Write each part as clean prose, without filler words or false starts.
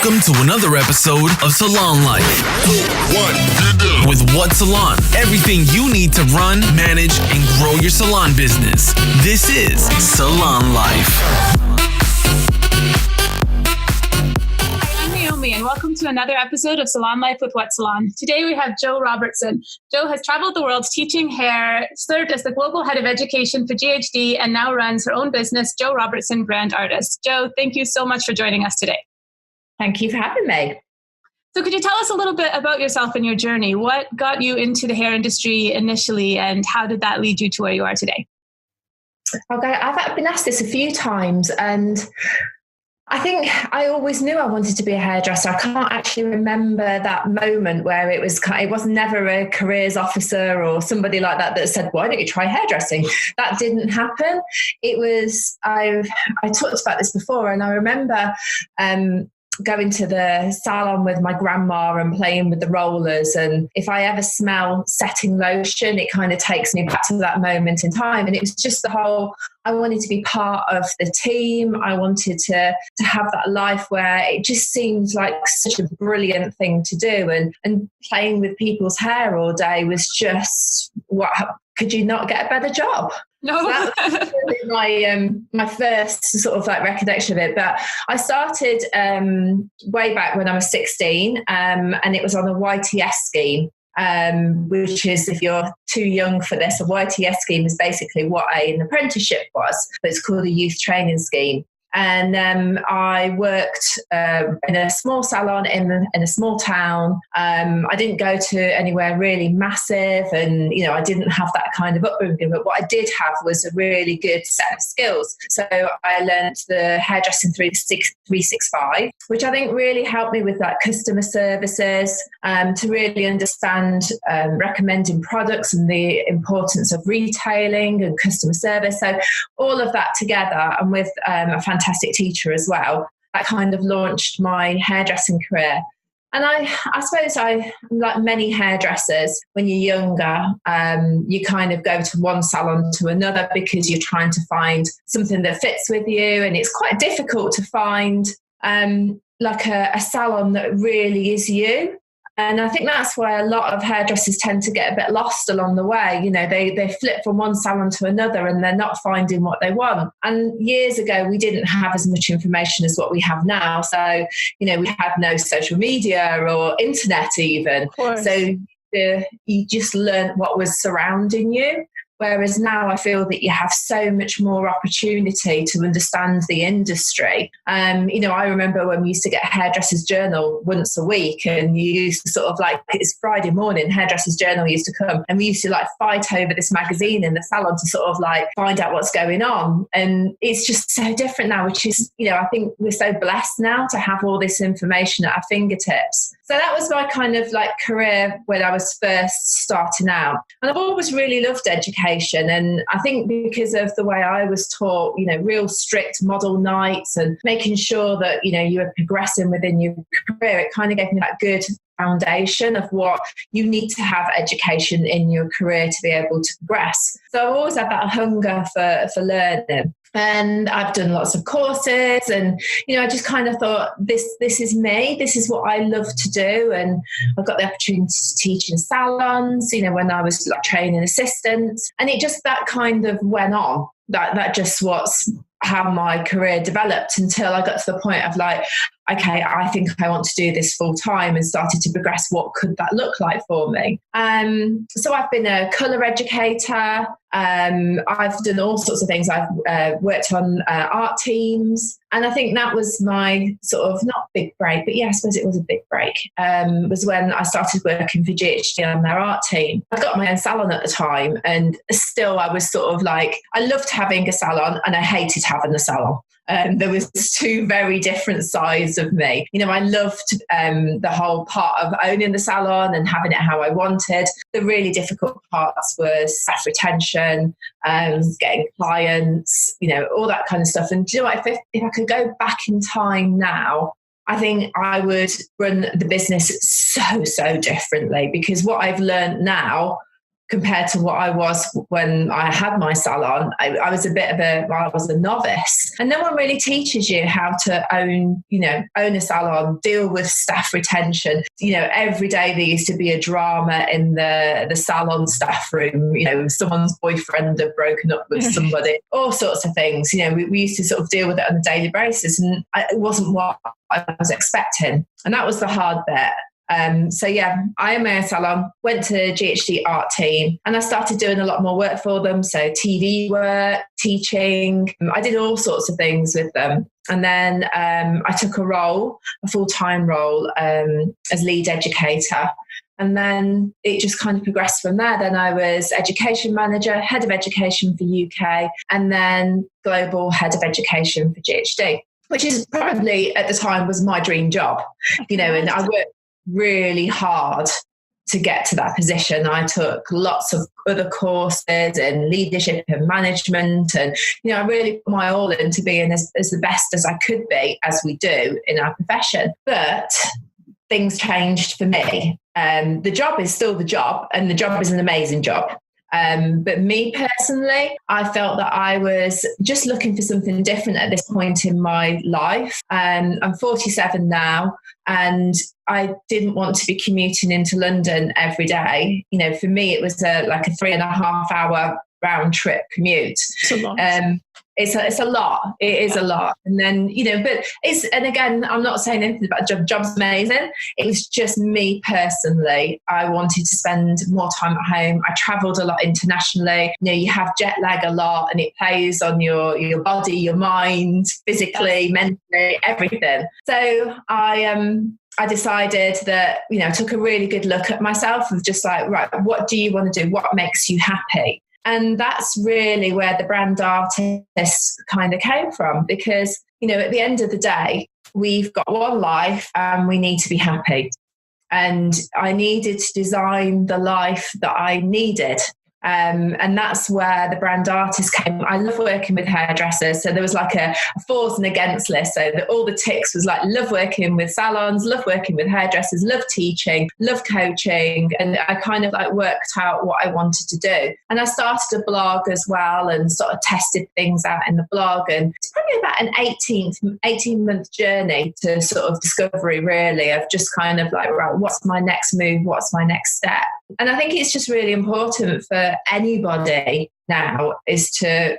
Welcome to another episode of Salon Life. With What Salon? Everything you need to run, manage, and grow your salon business. This is Salon Life. And welcome to another episode of Salon Life with What Salon. Today we have Jo Robertson. Jo has traveled the world teaching hair, served as the global head of education for GHD, and now runs her own business, Jo Robertson Brand Artist. Jo, thank you so much for joining us today. Thank you for having me. So could you tell us a little bit about yourself and your journey? What got you into the hair industry initially, and how did that lead you to where you are today? Okay, I've been asked this a few times, and I think I always knew I wanted to be a hairdresser. I can't actually remember that moment where it was never a careers officer or somebody like that said, why don't you try hairdressing? That didn't happen. It was, I talked about this before, and I remember going to the salon with my grandma and playing with the rollers. And if I ever smell setting lotion, it kind of takes me back to that moment in time. And it was just the whole, I wanted to be part of the team. I wanted to have that life where it just seemed like such a brilliant thing to do. And playing with people's hair all day was just, could you not get a better job? No. So that was really my first sort of like recollection of it. But I started way back when I was 16, and it was on a YTS scheme, which is, if you're too young for this, a YTS scheme is basically what an apprenticeship was, but it's called a youth training scheme. And I worked in a small salon in a small town. I didn't go to anywhere really massive, and I didn't have that kind of upbringing. But what I did have was a really good set of skills. So I learned the hairdressing 365, which I think really helped me with customer services, to really understand recommending products and the importance of retailing and customer service. So all of that together, and with a fantastic teacher as well, that kind of launched my hairdressing career. And I suppose like many hairdressers, when you're younger, you kind of go to one salon to another because you're trying to find something that fits with you. And it's quite difficult to find like a salon that really is you. And I think that's why a lot of hairdressers tend to get a bit lost along the way. They flip from one salon to another and they're not finding what they want. And years ago, we didn't have as much information as what we have now. So, we had no social media or internet even. So you just learned what was surrounding you. Whereas now I feel that you have so much more opportunity to understand the industry. I remember when we used to get Hairdresser's Journal once a week, and you used to sort of it's Friday morning, Hairdresser's Journal used to come, and we used to fight over this magazine in the salon to sort of find out what's going on. And it's just so different now, which is, I think we're so blessed now to have all this information at our fingertips. So that was my kind of career when I was first starting out. And I've always really loved education. And I think because of the way I was taught, real strict model nights and making sure that, you were progressing within your career, it kind of gave me that good foundation of what you need to have education in your career to be able to progress. So I've always had that hunger for learning. And I've done lots of courses, and, I just kind of thought, this is me, this is what I love to do. And I've got the opportunity to teach in salons, when I was training assistants, and it just, that kind of went on. That just was how my career developed, until I got to the point of okay, I think I want to do this full time, and started to progress. What could that look like for me? So I've been a colour educator. I've done all sorts of things. I've worked on art teams. And I think that was my sort of, not big break, but yeah, I suppose it was a big break, was when I started working for GHD on their art team. I got my own salon at the time, and still I was sort of I loved having a salon and I hated having a salon. There was two very different sides of me. I loved the whole part of owning the salon and having it how I wanted. The really difficult parts was staff retention, getting clients, all that kind of stuff. And do you know what, if I could go back in time now, I think I would run the business so differently, because what I've learned now compared to what I was when I had my salon. I was I was a novice, and no one really teaches you how to own a salon, deal with staff retention. Every day there used to be a drama in the salon staff room. Someone's boyfriend had broken up with somebody, all sorts of things. We used to sort of deal with it on a daily basis, and it wasn't what I was expecting. And that was the hard bit. I own my own salon, went to GHD art team, and I started doing a lot more work for them. So TV work, teaching, I did all sorts of things with them. And then I took a full-time role as lead educator. And then it just kind of progressed from there. Then I was education manager, head of education for UK, and then global head of education for GHD, which is probably at the time was my dream job, and I worked really hard to get to that position. I took lots of other courses in leadership and management, and I really put my all into being as the best as I could be, as we do in our profession. But things changed for me. The job is still the job, and the job is an amazing job. But me personally, I felt that I was just looking for something different at this point in my life. I'm 47 now, and I didn't want to be commuting into London every day. For me, it was like a 3.5 hour round trip commute. It's a lot. It's a lot. It is a lot. And then, and again, I'm not saying anything about the job. Job's amazing. It was just me personally. I wanted to spend more time at home. I traveled a lot internationally. You have jet lag a lot, and it plays on your body, your mind, physically, mentally, everything. So I decided that, I took a really good look at myself of just like, right, what do you want to do? What makes you happy? And that's really where the brand artist kind of came from, because, at the end of the day, we've got one life and we need to be happy. And I needed to design the life that I needed. And that's where the brand artist came. I love working with hairdressers. So there was like a fors and against list. So all the ticks was like, love working with salons, love working with hairdressers, love teaching, love coaching. And I kind of like worked out what I wanted to do. And I started a blog as well and sort of tested things out in the blog. And it's probably about an 18-month journey to sort of discovery, really, of just kind of like, right, what's my next move? What's my next step? And I think it's just really important for anybody now is to,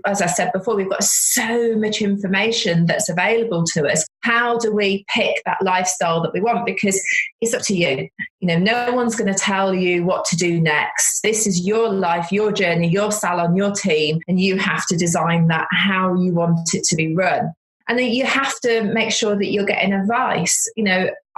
as I said before, we've got so much information that's available to us. How do we pick that lifestyle that we want? Because it's up to you. No one's going to tell you what to do next. This is your life, your journey, your salon, your team, and you have to design that how you want it to be run. And then you have to make sure that you're getting advice.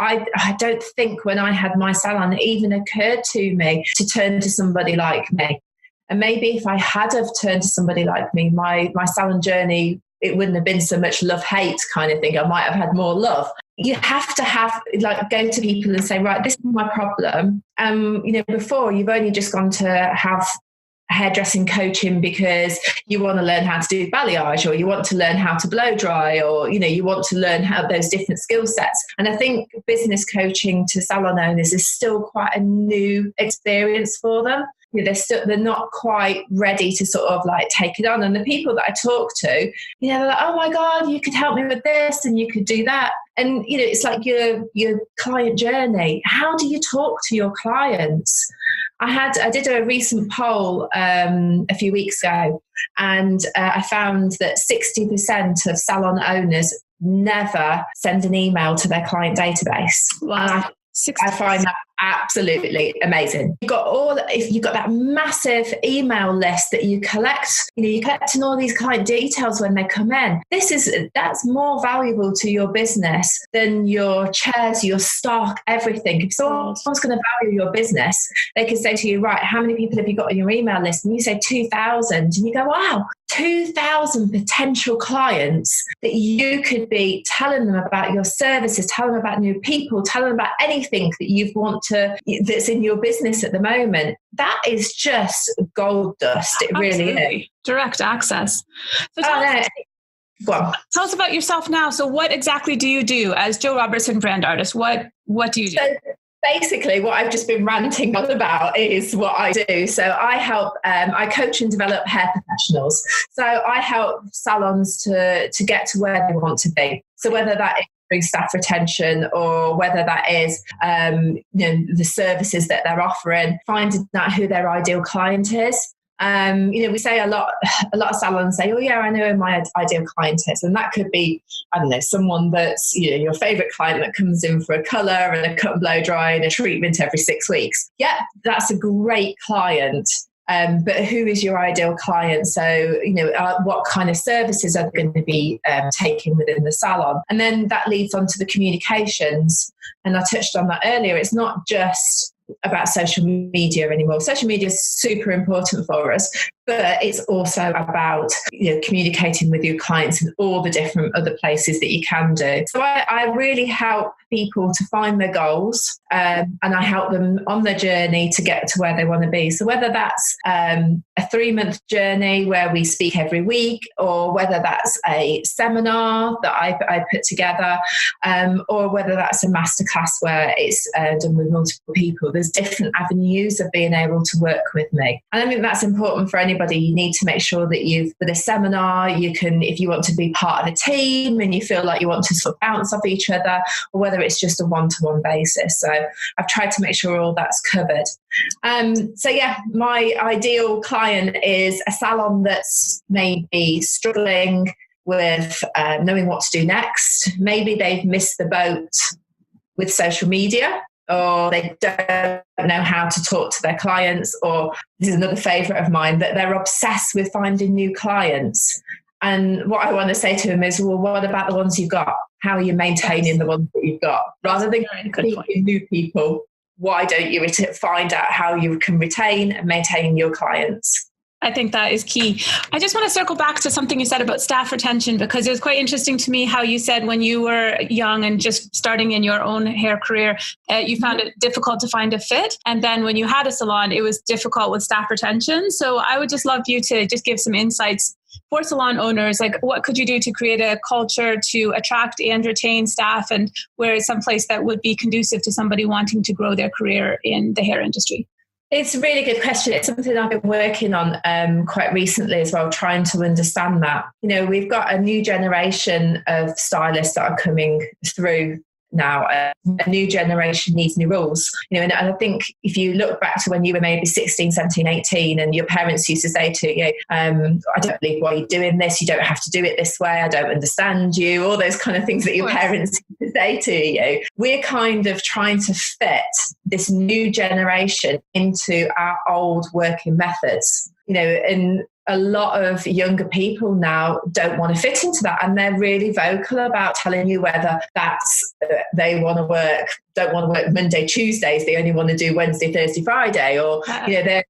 I don't think when I had my salon, it even occurred to me to turn to somebody like me. And maybe if I had have turned to somebody like me, my salon journey, it wouldn't have been so much love-hate kind of thing. I might have had more love. You have to go to people and say, right, this is my problem. Before you've only just gone to have hairdressing coaching because you want to learn how to do balayage, or you want to learn how to blow dry, or you want to learn how those different skill sets. And I think business coaching to salon owners is still quite a new experience for them. They're not quite ready to sort of like take it on. And the people that I talk to, they're like, oh my God, you could help me with this and you could do that. And it's like your client journey. How do you talk to your clients? I did a recent poll a few weeks ago, and I found that 60% of salon owners never send an email to their client database. Wow. I find that absolutely amazing. You've got that massive email list that you collect, you're collecting all these client details when they come in. That's more valuable to your business than your chairs, your stock, everything. If someone's going to value your business, they can say to you, right, how many people have you got on your email list? And you say 2,000, and you go, wow, 2,000 potential clients that you could be telling them about your services, telling them about new people, telling them about anything that that's in your business at the moment. That is just gold dust. It Absolutely. Really is. Direct access. So tell us about yourself now. So what exactly do you do as Jo Robertson brand artist? What do you do? basically what I've just been ranting on about is what I do. So I help, I coach and develop hair professionals. So I help salons to get to where they want to be. So whether that is through staff retention or whether that is the services that they're offering, finding out who their ideal client is. We say a lot of salons say, oh yeah, I know who my ideal client is. And that could be, I don't know, someone that's, your favorite client that comes in for a color and a cut and blow dry and a treatment every 6 weeks. Yeah, that's a great client. But who is your ideal client? So, what kind of services are going to be taken within the salon? And then that leads on to the communications. And I touched on that earlier. It's not just about social media anymore. Social media is super important for us, but it's also about communicating with your clients in all the different other places that you can do. So I really help people to find their goals, and I help them on their journey to get to where they want to be. So whether that's a 3-month journey where we speak every week, or whether that's a seminar that I put together, or whether that's a masterclass where it's done with multiple people, there's different avenues of being able to work with me. And I think that's important for anybody. You need to make sure that with a seminar, you can, if you want to be part of a team and you feel like you want to sort of bounce off each other, or whether it's just a one-to-one basis. So I've tried to make sure all that's covered. My ideal client is a salon that's maybe struggling with knowing what to do next. Maybe they've missed the boat with social media, or they don't know how to talk to their clients, or this is another favourite of mine, that they're obsessed with finding new clients. And what I want to say to them is, well, what about the ones you've got? How are you maintaining the ones that you've got? Rather than meeting new people, why don't you find out how you can retain and maintain your clients? I think that is key. I just want to circle back to something you said about staff retention, because it was quite interesting to me how you said when you were young and just starting in your own hair career, you found it difficult to find a fit. And then when you had a salon, it was difficult with staff retention. So I would just love you to just give some insights for salon owners, like what could you do to create a culture to attract and retain staff, and where is some place that would be conducive to somebody wanting to grow their career in the hair industry? It's a really good question. It's something I've been working on quite recently as well, trying to understand that. We've got a new generation of stylists that are coming through now. A new generation needs new rules. And I think if you look back to when you were maybe 16, 17, 18, and your parents used to say to you, I don't believe why you're doing this. You don't have to do it this way. I don't understand you. All those kind of things that your parents used to say to you. We're kind of trying to fit this new generation into our old working methods, and a lot of younger people now don't want to fit into that, and they're really vocal about telling you whether that's they don't want to work Monday, Tuesdays, they only want to do Wednesday, Thursday, Friday, or they're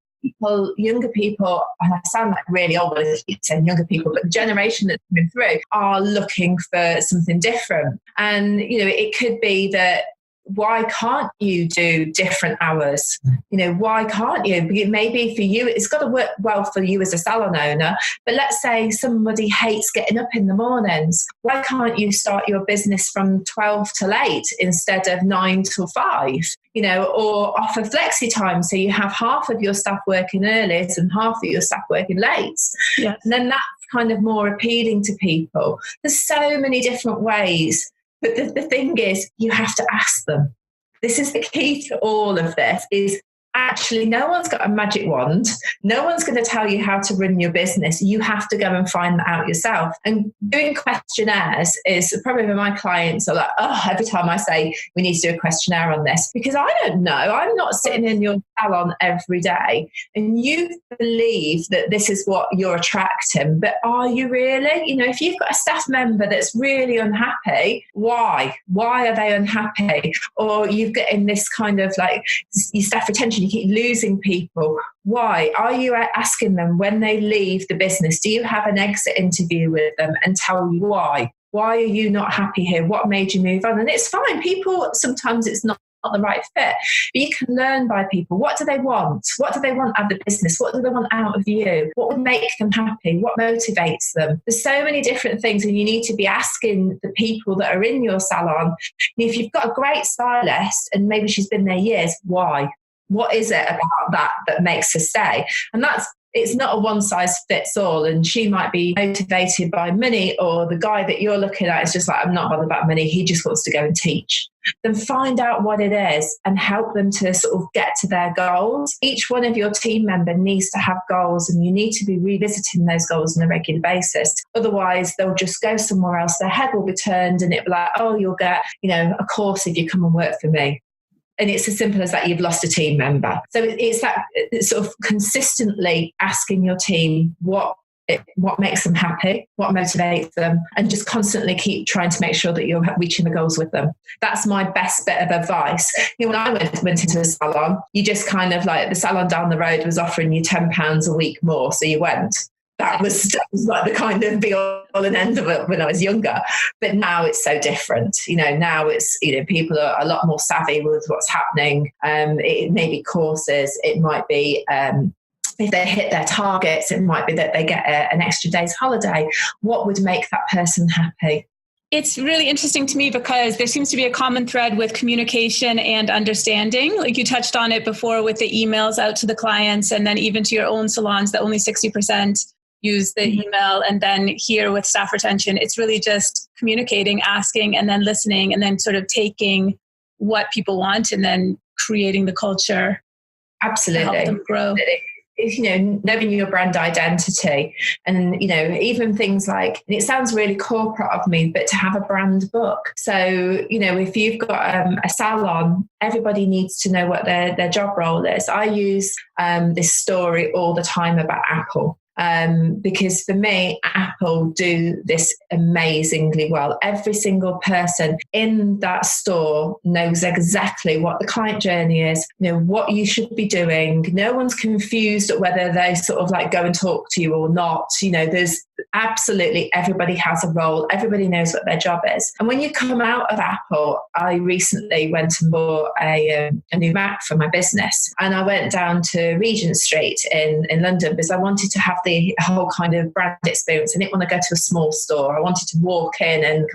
younger people, and I sound like really old when I keep saying younger people, but the generation that's coming through are looking for something different. And it could be that, why can't you do different hours? Why can't you? Maybe for you, it's got to work well for you as a salon owner. But let's say somebody hates getting up in the mornings. Why can't you start your business from 12 till 8 instead of 9 till 5? Or offer flexi time, so you have half of your staff working early and half of your staff working late. Yes. And then that's kind of more appealing to people. There's so many different ways. But the thing is, you have to ask them. This is the key to all of this, is actually no one's got a magic wand. No one's going to tell you how to run your business. You have to go and find that out yourself. And doing questionnaires is probably when my clients are like, every time I say we need to do a questionnaire on this, because I don't know. I'm not sitting in your salon every day, and you believe that this is what you're attracting, but are you really? If you've got a staff member that's really unhappy, why are they unhappy? Or you've got in this kind of like your staff retention, you keep losing people. Why? Are you asking them when they leave the business? Do you have an exit interview with them and tell you why? Why are you not happy here? What made you move on? And it's fine. People, sometimes it's not the right fit. But you can learn by people. What do they want? What do they want out of the business? What do they want out of you? What would make them happy? What motivates them? There's so many different things, and you need to be asking the people that are in your salon. If you've got a great stylist and maybe she's been there years, why? What is it about that makes her stay? And it's not a one size fits all. And she might be motivated by money, or the guy that you're looking at is just like, I'm not bothered about money. He just wants to go and teach. Then find out what it is and help them to sort of get to their goals. Each one of your team member needs to have goals, and you need to be revisiting those goals on a regular basis. Otherwise, they'll just go somewhere else. Their head will be turned and it'll be like, oh, you'll get, a course if you come and work for me. And it's as simple as that. You've lost a team member. So it's that sort of consistently asking your team what makes them happy, what motivates them, and just constantly keep trying to make sure that you're reaching the goals with them. That's my best bit of advice. When I went into a salon, you just kind of like, the salon down the road was offering you £10 a week more, so you went. That was like the kind of be all and end of it when I was younger. But now it's so different. Now it's, people are a lot more savvy with what's happening. It may be courses. It might be, if they hit their targets, it might be that they get an extra day's holiday. What would make that person happy? It's really interesting to me because there seems to be a common thread with communication and understanding. Like you touched on it before with the emails out to the clients, and then even to your own salons that only 60% use the email. And then here with staff retention, it's really just communicating, asking, and then listening, and then sort of taking what people want and then creating the culture. Absolutely. To help them grow. Knowing your brand identity, and even things like, and it sounds really corporate of me, but to have a brand book. So if you've got a salon, everybody needs to know what their job role is. I use this story all the time about Apple. Because for me, Apple do this amazingly well. Every single person in that store knows exactly what the client journey is, what you should be doing. No one's confused whether they sort of like go and talk to you or not. There's absolutely, everybody has a role. Everybody knows what their job is. And when you come out of Apple, I recently went and bought a new Mac for my business. And I went down to Regent Street in London because I wanted to have the whole kind of brand experience. I didn't want to go to a small store. I wanted to walk in and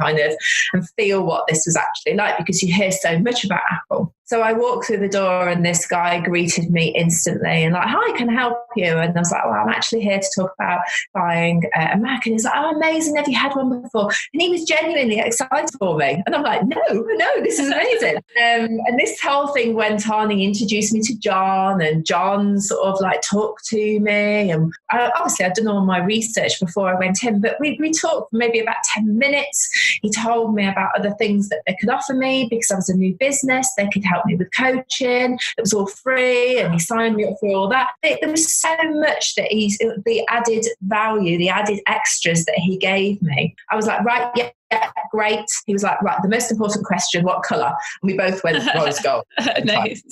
and feel what this was actually like, because you hear so much about Apple. So I walked through the door and this guy greeted me instantly and like, hi, can I help you? And I was like, well, I'm actually here to talk about buying a Mac. And he's like, oh, amazing. Have you had one before? And he was genuinely excited for me. And I'm like, no, this is amazing. And this whole thing went on. He introduced me to John, and John sort of like talked to me. And obviously I'd done all my research before I went in, but we talked for maybe about 10 minutes. He told me about other things that they could offer me because I was a new business. They could help me with coaching. It was all free, and he signed me up for all that. There was so much that the added value, the added extras that he gave me. I was like, right, yeah, great. He was like, right, the most important question, what colour? And we both went rose gold. Nice.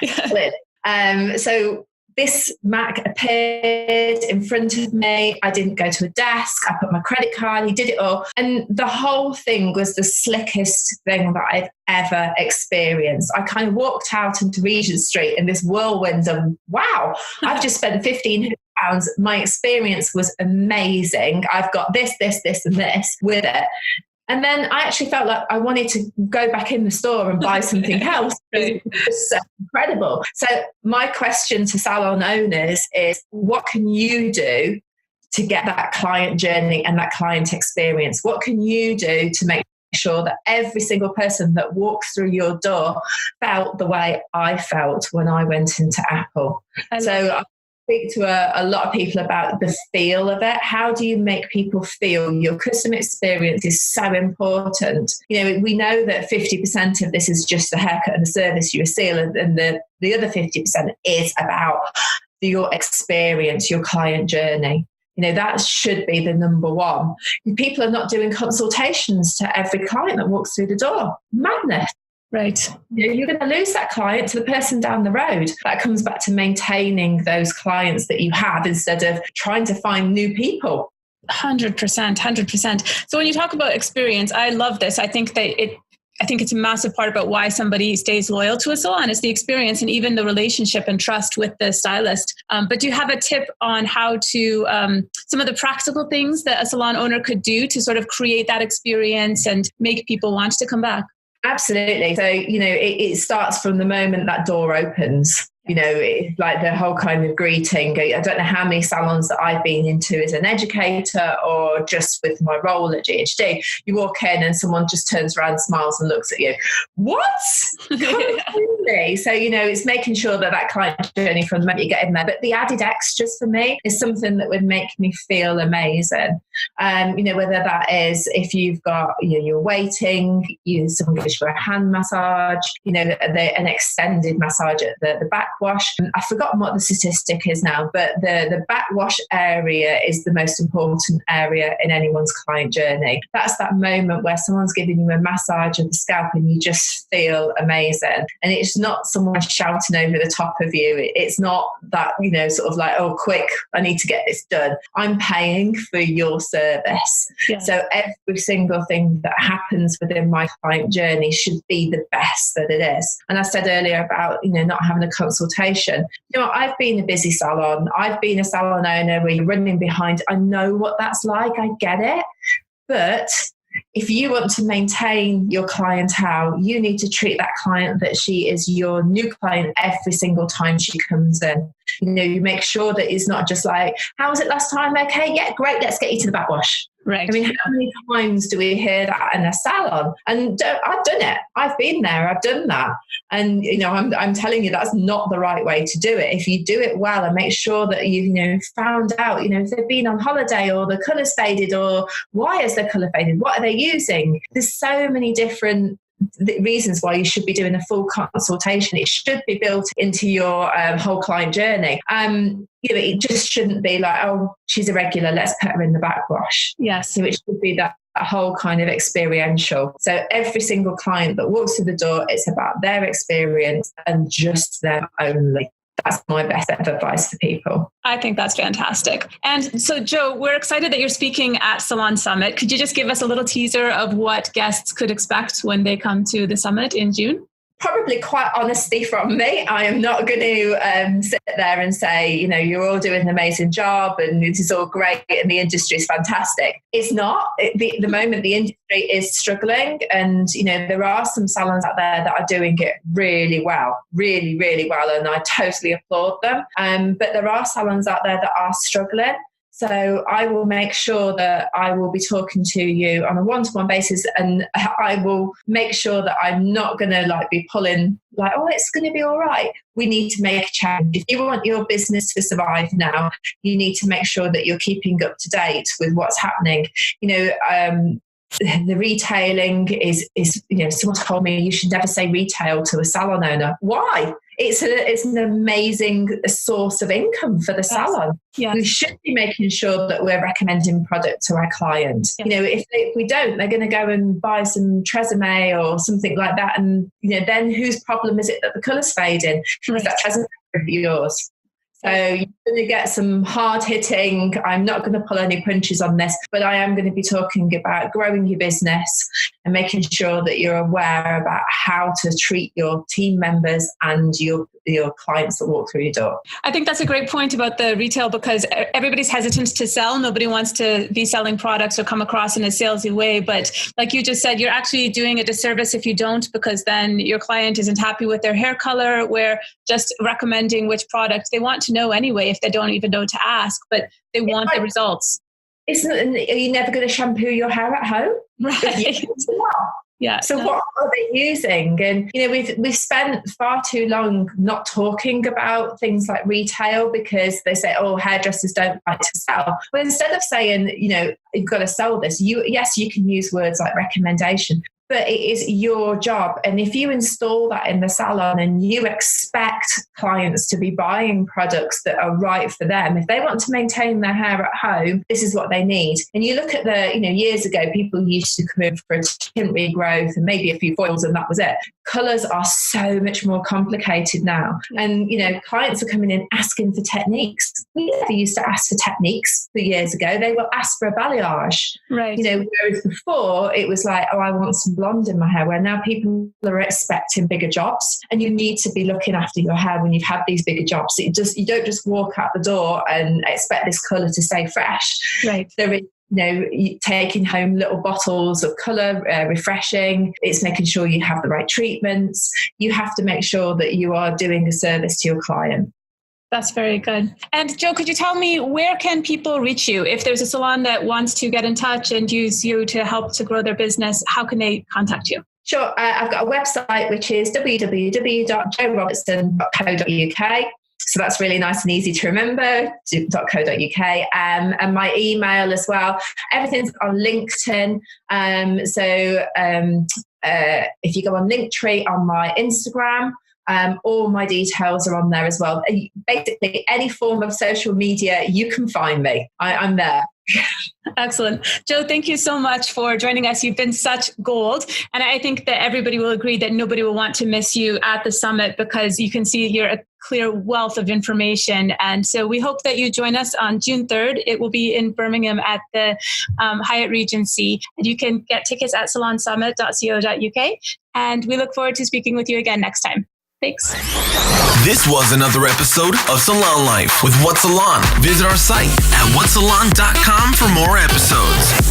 Yeah. So this Mac appeared in front of me. I didn't go to a desk. I put my credit card. He did it all. And the whole thing was the slickest thing that I've ever experienced. I kind of walked out into Regent Street in this whirlwind of, wow, I've just spent £1,500. My experience was amazing. I've got this, and this with it. And then I actually felt like I wanted to go back in the store and buy something else. It was so incredible. So my question to salon owners is, what can you do to get that client journey and that client experience? What can you do to make sure that every single person that walks through your door felt the way I felt when I went into Apple? So I speak to a lot of people about the feel of it. How do you make people feel? Your customer experience is so important. We know that 50% of this is just the haircut and the service you receive, and the other 50% is about your experience, your client journey. That should be the number one. People are not doing consultations to every client that walks through the door. Madness. Right. You're going to lose that client to the person down the road. That comes back to maintaining those clients that you have instead of trying to find new people. 100%. So when you talk about experience, I love this. I think that I think it's a massive part about why somebody stays loyal to a salon is the experience and even the relationship and trust with the stylist. But do you have a tip on how to, some of the practical things that a salon owner could do to sort of create that experience and make people want to come back? Absolutely. So, it starts from the moment that door opens. Like the whole kind of greeting. I don't know how many salons that I've been into as an educator or just with my role at GHD. You walk in and someone just turns around, smiles and looks at you. What? Really? So, it's making sure that client journey from the moment you get in there. But the added extras for me is something that would make me feel amazing. Whether that is if you've got, you're waiting, someone gives you a hand massage, an extended massage at the back wash. I've forgotten what the statistic is now, but the back wash area is the most important area in anyone's client journey. That's that moment where someone's giving you a massage of the scalp and you just feel amazing. And it's not someone shouting over the top of you. It's not that, sort of like, oh, quick, I need to get this done. I'm paying for your service. Yeah. So every single thing that happens within my client journey should be the best that it is. And I said earlier about, not having a consultation. I've been a busy salon. I've been a salon owner where you're running behind. I know what that's like. I get it. But if you want to maintain your clientele, you need to treat that client that she is your new client every single time she comes in. You make sure that it's not just like, how was it last time? Okay, yeah, great. Let's get you to the back wash. Right. I mean, how many times do we hear that in a salon? And I've done it. I've been there. I've done that. And, I'm telling you, that's not the right way to do it. If you do it well and make sure that you found out, if they've been on holiday or the colour's faded or why is their colour faded? What are they using? There's so many different reasons why you should be doing a full consultation. It should be built into your whole client journey. It just shouldn't be like, oh, she's a regular, let's put her in the back wash. Yes. It should be that whole kind of experiential. So every single client that walks through the door, it's about their experience and just them only. That's my best advice for people. I think that's fantastic. And so, Jo, we're excited that you're speaking at Salon Summit. Could you just give us a little teaser of what guests could expect when they come to the summit in June? Probably quite honesty from me. I am not going to sit there and say, you're all doing an amazing job and it is all great and the industry is fantastic. It's not. The moment the industry is struggling and, there are some salons out there that are doing it really well, really, really well. And I totally applaud them. But there are salons out there that are struggling. So I will make sure that I will be talking to you on a one-to-one basis, and I will make sure that I'm not going to be pulling oh, it's going to be all right. We need to make a change. If you want your business to survive now, you need to make sure that you're keeping up to date with what's happening. The retailing is someone told me you should never say retail to a salon owner. Why? It's an amazing source of income for the salon. Yes. We should be making sure that we're recommending product to our client. Yes. If we don't, they're going to go and buy some Tresemme or something like that. And, then whose problem is it that the colour's fading? Right. Is that Tresemme yours? So you're going to get some hard hitting. I'm not going to pull any punches on this, but I am going to be talking about growing your business and making sure that you're aware about how to treat your team members and your clients that walk through your door. I think that's a great point about the retail, because everybody's hesitant to sell. Nobody wants to be selling products or come across in a salesy way. But like you just said, you're actually doing a disservice if you don't, because then your client isn't happy with their hair color. We're just recommending which product they want to know anyway, if they don't even know to ask, but they want the results. Are you never going to shampoo your hair at home? Right. Yeah. So what are they using? And, we've spent far too long not talking about things like retail because they say, oh, hairdressers don't like to sell. But instead of saying, you've got to sell this, you can use words like recommendation. But it is your job. And if you install that in the salon and you expect clients to be buying products that are right for them, if they want to maintain their hair at home, this is what they need. And you look at years ago, people used to come in for a tint regrowth and maybe a few foils and that was it. Colours are so much more complicated now. And, clients are coming in asking for techniques. We never used to ask for techniques for years ago. They will ask for a balayage. Right. Whereas before it was like, oh, I want some some blonde in my hair, where now people are expecting bigger jobs, and you need to be looking after your hair when you've had these bigger jobs. You don't just walk out the door and expect this colour to stay fresh. Right. There is, taking home little bottles of colour, refreshing. It's making sure you have the right treatments. You have to make sure that you are doing a service to your client. That's very good. And Jo, could you tell me, where can people reach you? If there's a salon that wants to get in touch and use you to help to grow their business, how can they contact you? Sure. I've got a website, which is www.jorobertson.co.uk. So that's really nice and easy to remember, .co.uk. And my email as well. Everything's on LinkedIn. If you go on Linktree on my Instagram, all my details are on there as well. Basically, any form of social media, you can find me. I'm there. Excellent. Jo, thank you so much for joining us. You've been such gold. And I think that everybody will agree that nobody will want to miss you at the summit, because you can see you're a clear wealth of information. And so we hope that you join us on June 3rd. It will be in Birmingham at the Hyatt Regency. And you can get tickets at salonsummit.co.uk. And we look forward to speaking with you again next time. Thanks. This was another episode of Salon Life with What Salon. Visit our site at whatsalon.com for more episodes.